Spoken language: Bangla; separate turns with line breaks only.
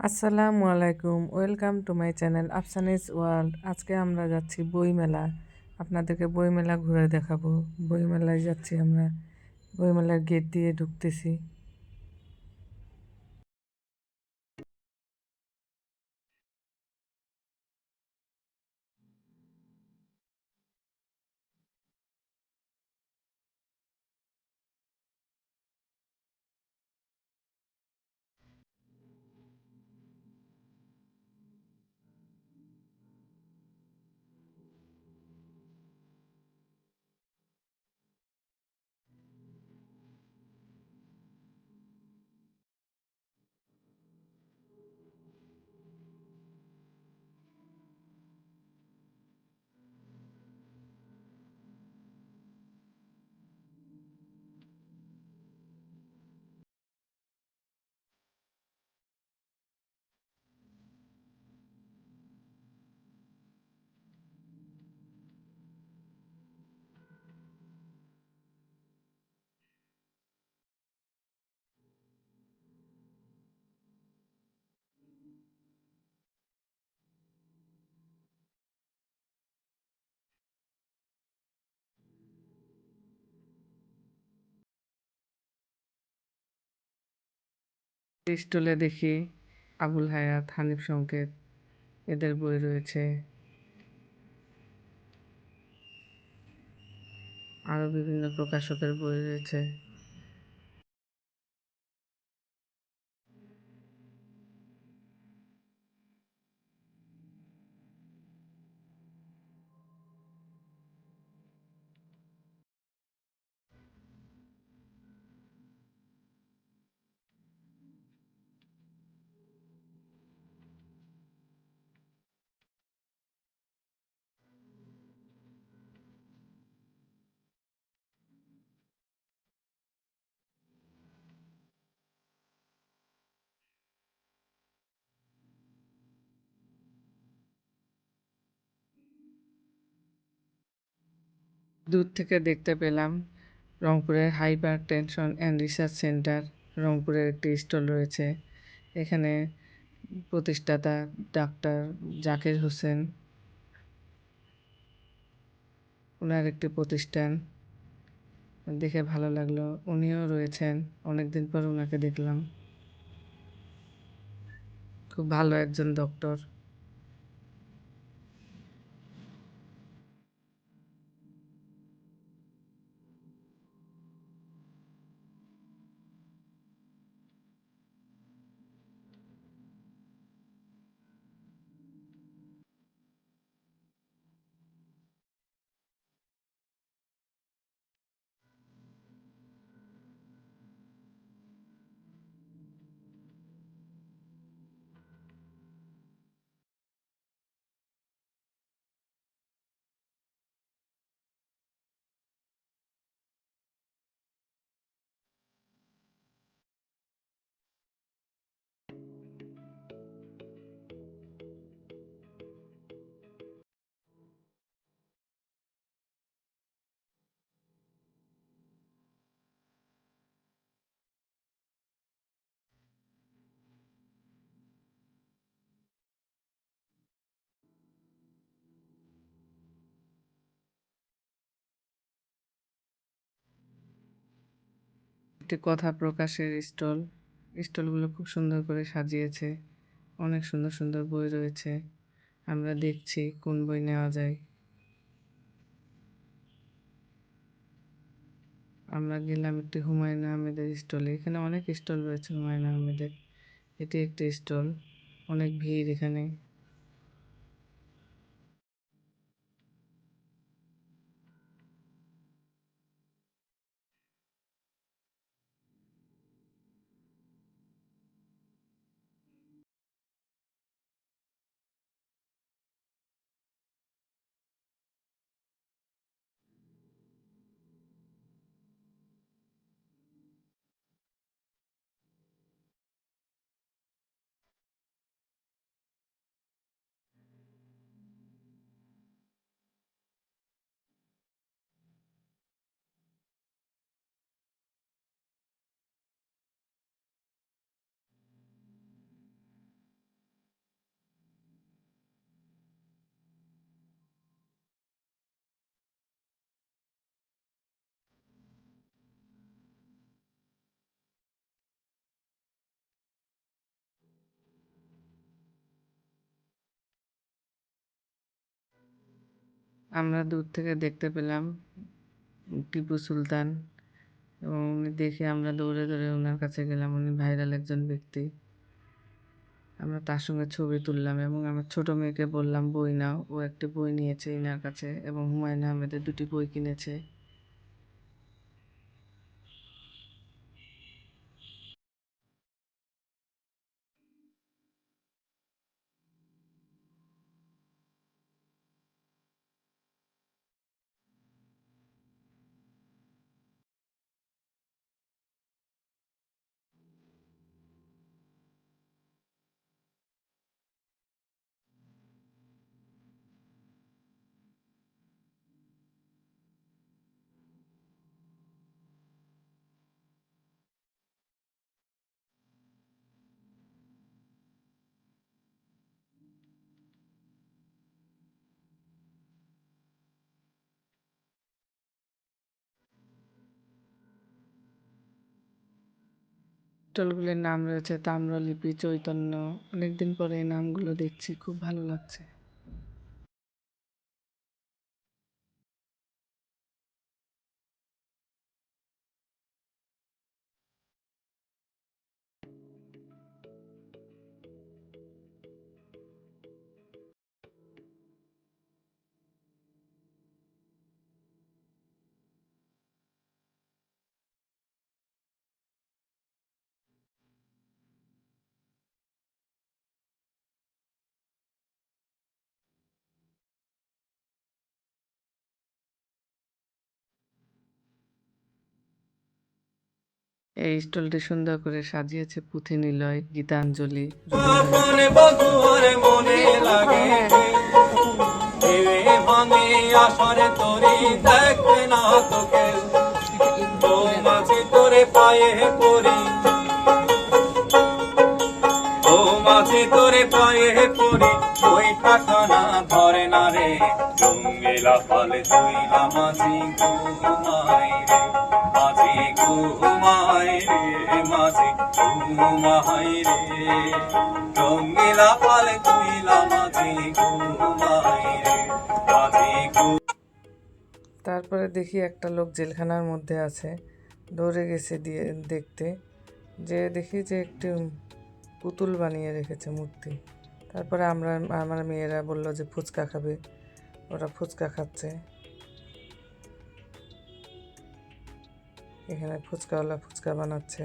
আসসালামু আলাইকুম, welcome to my channel Afsani's world. আজকে আমরা যাচ্ছি বইমেলা। আপনাদেরকে বইমেলা ঘুরে দেখাবো। বইমেলায় যাচ্ছি আমরা, বইমেলার গেট দিয়ে ঢুকতেছি। স্টলে দেখি আবুল হায়াত, হানিফ সংকেত এদের বই রয়েছে। আরও বিভিন্ন প্রকাশকের বই রয়েছে। দূর থেকে দেখতে পেলাম রংপুরের hyper tension and research centre. রংপুরের একটি স্টল রয়েছে। এখানে প্রতিষ্ঠাতা ডাক্তার জাকির হোসেন, ওনার একটি প্রতিষ্ঠান, দেখে ভালো লাগলো। উনিও রয়েছেন, অনেকদিন পর ওনাকে দেখলাম। খুব ভালো একজন ডক্টর। একটি কথা প্রকাশের স্টল। স্টলগুলো খুব সুন্দর করে সাজিয়েছে। অনেক সুন্দর সুন্দর বই রয়েছে। আমরা দেখছি কোন বই নেওয়া যায়। আমরা গেলাম একটি হুমায়ুন আহমেদের স্টলে। এখানে অনেক স্টল রয়েছে হুমায়ুন আহমেদের। এটি একটি স্টল। অনেক ভিড় এখানে। আমরা দূর থেকে দেখতে পেলাম টিপু সুলতান, এবং উনি দেখে আমরা দৌড়ে দৌড়ে ওনার কাছে গেলাম। উনি ভাইরাল একজন ব্যক্তি। আমরা তার সঙ্গে ছবি তুললাম এবং আমার ছোট মেয়েকে বললাম বই নাও। ও একটি বই নিয়েছে ইনার কাছে এবং হুমায়ুন আহমেদের 2টি বই কিনেছে। স্টলগুলির নাম রয়েছে তাম্রলিপি, চৈতন্য। অনেকদিন পরে এই নামগুলো দেখছি, খুব ভালো লাগছে। এই স্টলটি সুন্দর করে সাজিয়েছে পুঁথি নিলয়, গীতাঞ্জলি,
তোরে পায়ে পড়ি ওই টাকানা ধরে না রে, রঙ্গিলা ফলে তুই মাঝি ঘুমাই রে, মাঝি ঘুমাই রে, মাঝি ঘুমাই রে, রঙ্গিলা ফলে তুই মাঝি ঘুমাই রে, মাঝি
তারপরে দেখি একটা লোক জেলখানার মধ্যে আছে, দৌড়ে গেছে দিয়ে দেখতে, যে দেখি যে একটি পুতুল বানিয়ে রেখেছে মূর্তি। তারপরে আমার মেয়েরা বলল যে ফুচকা খাবে, ওরা ফুচকা খাচ্ছে। এখানে ফুচকাওয়ালা ফুচকা বানাচ্ছে।